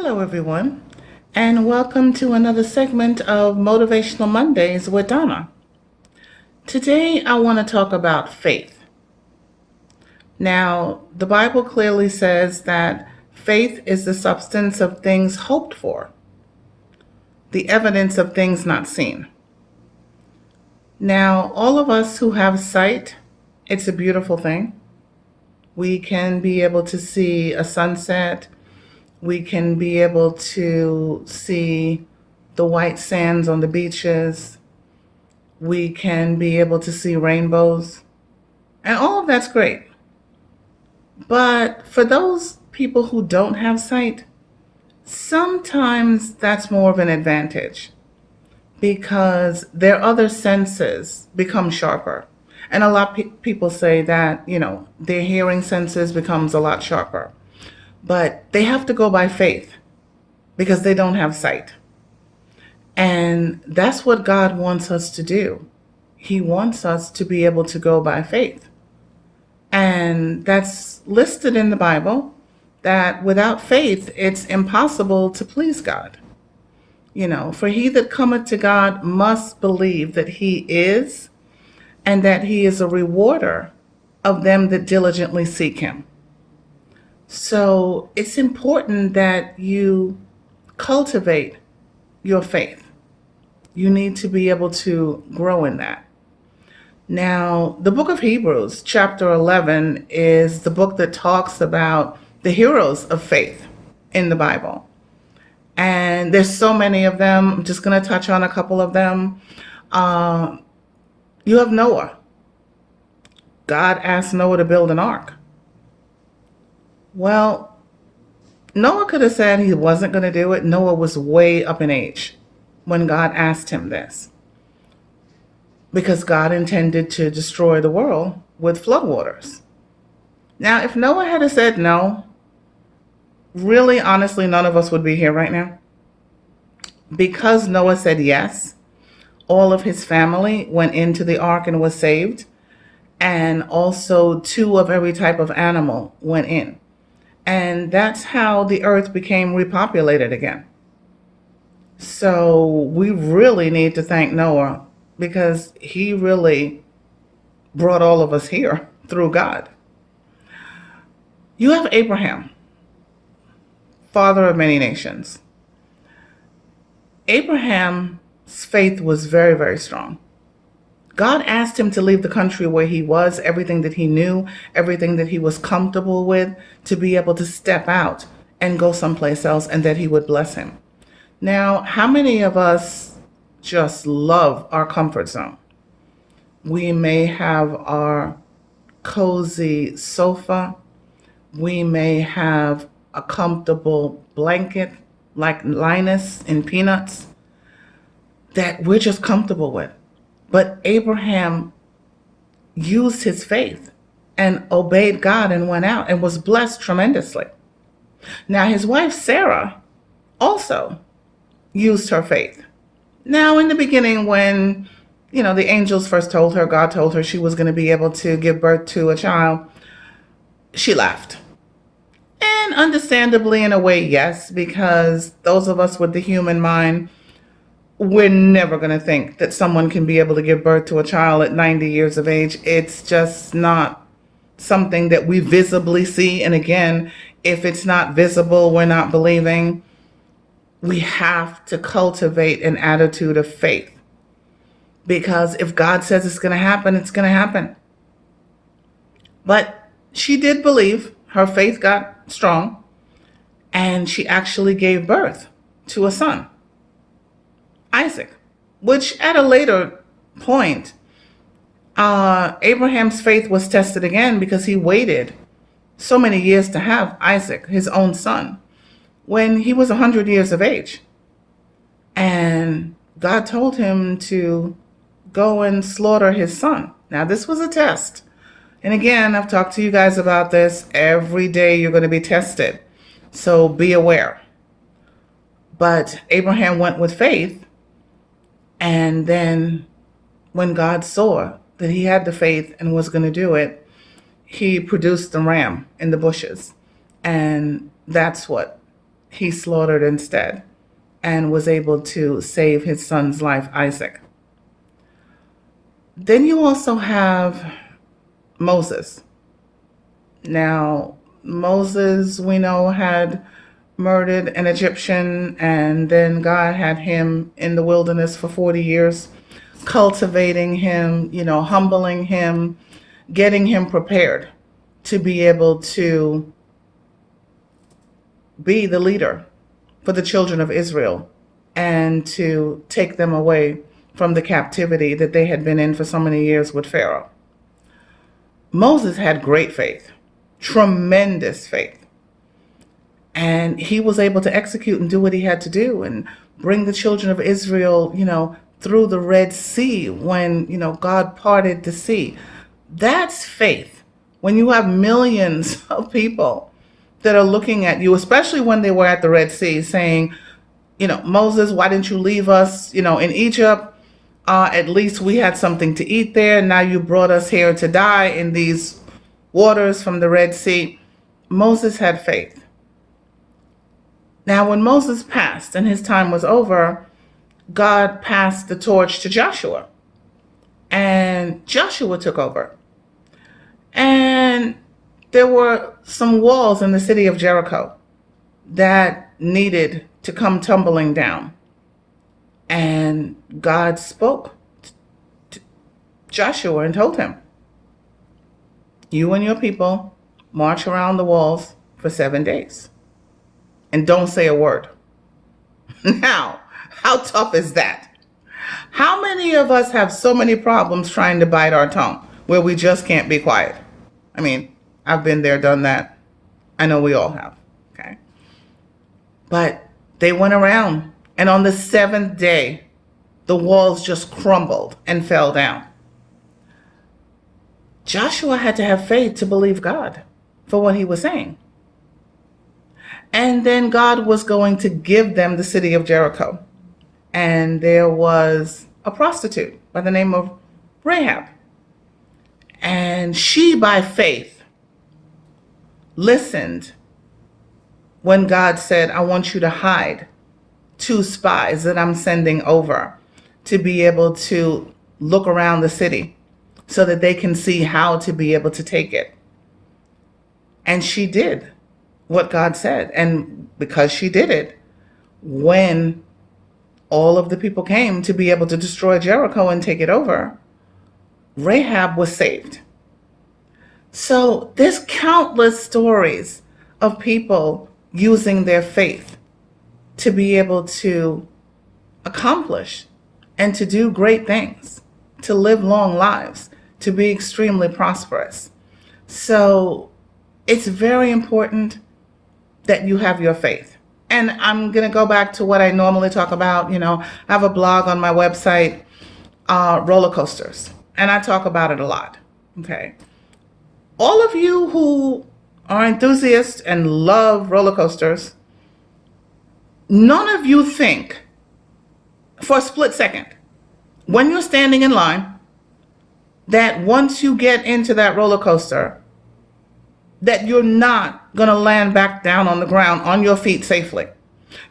Hello, everyone, and welcome to another segment of Motivational Mondays with Donna. Today, I want to talk about faith. Now, the Bible clearly says that faith is the substance of things hoped for, the evidence of things not seen. Now, all of us who have sight, it's a beautiful thing. We can be able to see a sunset. We can be able to see the white sands on the beaches. We can be able to see rainbows. And all of that's great. But for those people who don't have sight, sometimes that's more of an advantage because their other senses become sharper. And a lot of people say that, their hearing senses becomes a lot sharper. But they have to go by faith because they don't have sight. And that's what God wants us to do. He wants us to be able to go by faith. And that's listed in the Bible that without faith, it's impossible to please God. For he that cometh to God must believe that he is, and that he is a rewarder of them that diligently seek him. So it's important that you cultivate your faith. You need to be able to grow in that. Now, the book of Hebrews, chapter 11, is the book that talks about the heroes of faith in the Bible. And there's so many of them. I'm just going to touch on a couple of them. You have Noah. God asked Noah to build an ark. Well, Noah could have said he wasn't going to do it. Noah was way up in age when God asked him this, because God intended to destroy the world with floodwaters. Now, if Noah had said no, really, honestly, none of us would be here right now. Because Noah said yes, all of his family went into the ark and was saved, and also 2 of every type of animal went in. And that's how the earth became repopulated again. So we really need to thank Noah because he really brought all of us here through God. You have Abraham, father of many nations. Abraham's faith was very, very strong. God asked him to leave the country where he was, everything that he knew, everything that he was comfortable with, to be able to step out and go someplace else, and that he would bless him. Now, how many of us just love our comfort zone? We may have our cozy sofa. We may have a comfortable blanket like Linus in Peanuts that we're just comfortable with. But Abraham used his faith and obeyed God and went out and was blessed tremendously. Now, his wife, Sarah, also used her faith. Now, in the beginning, when, the angels first told her, God told her she was going to be able to give birth to a child, she laughed. And understandably, in a way, yes, because those of us with the human mind, we're never going to think that someone can be able to give birth to a child at 90 years of age. It's just not something that we visibly see. And again, if it's not visible, we're not believing. We have to cultivate an attitude of faith. Because if God says it's going to happen, it's going to happen. But she did believe. Her faith got strong. And she actually gave birth to a son, Isaac, which at a later point, Abraham's faith was tested again because he waited so many years to have Isaac, his own son, when he was 100 years of age. And God told him to go and slaughter his son. Now, this was a test. And again, I've talked to you guys about this. Every day you're going to be tested. So be aware. But Abraham went with faith. And then when God saw that he had the faith and was going to do it, he produced the ram in the bushes. And that's what he slaughtered instead and was able to save his son's life, Isaac. Then you also have Moses. Now, Moses, we know, had murdered an Egyptian, and then God had him in the wilderness for 40 years, cultivating him, humbling him, getting him prepared to be able to be the leader for the children of Israel and to take them away from the captivity that they had been in for so many years with Pharaoh. Moses had great faith, tremendous faith. And he was able to execute and do what he had to do and bring the children of Israel, through the Red Sea when, God parted the sea. That's faith. When you have millions of people that are looking at you, especially when they were at the Red Sea, saying, Moses, why didn't you leave us, in Egypt? At least we had something to eat there. Now you brought us here to die in these waters from the Red Sea. Moses had faith. Now, when Moses passed and his time was over, God passed the torch to Joshua. And Joshua took over. And there were some walls in the city of Jericho that needed to come tumbling down. And God spoke to Joshua and told him, you and your people march around the walls for 7 days. And don't say a word. Now, how tough is that? How many of us have so many problems trying to bite our tongue where we just can't be quiet? I mean, I've been there, done that. I know we all have. Okay. But they went around, and on the 7th day, the walls just crumbled and fell down. Joshua had to have faith to believe God for what he was saying. And then God was going to give them the city of Jericho. And there was a prostitute by the name of Rahab. And she, by faith, listened when God said, I want you to hide 2 spies that I'm sending over to be able to look around the city so that they can see how to be able to take it. And she did what God said. And because she did it, when all of the people came to be able to destroy Jericho and take it over, Rahab was saved. So there's countless stories of people using their faith to be able to accomplish and to do great things, to live long lives, to be extremely prosperous. So it's very important that you have your faith. And I'm going to go back to what I normally talk about. I have a blog on my website, roller coasters, and I talk about it a lot. Okay. All of you who are enthusiasts and love roller coasters, none of you think for a split second, when you're standing in line, that once you get into that roller coaster, that you're not going to land back down on the ground on your feet safely.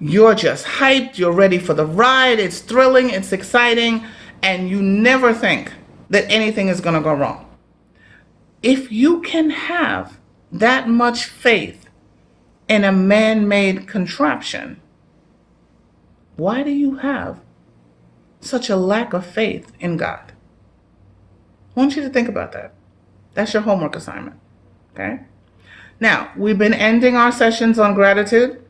You're just hyped. You're ready for the ride. It's thrilling. It's exciting. And you never think that anything is going to go wrong. If you can have that much faith in a man-made contraption, why do you have such a lack of faith in God? I want you to think about that. That's your homework assignment. Okay? Now, we've been ending our sessions on gratitude.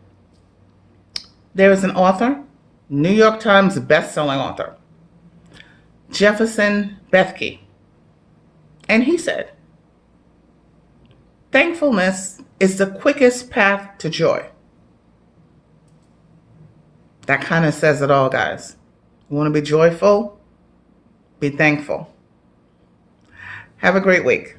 There is an author, New York Times best-selling author, Jefferson Bethke. And he said, thankfulness is the quickest path to joy. That kind of says it all, guys. You want to be joyful? Be thankful. Have a great week.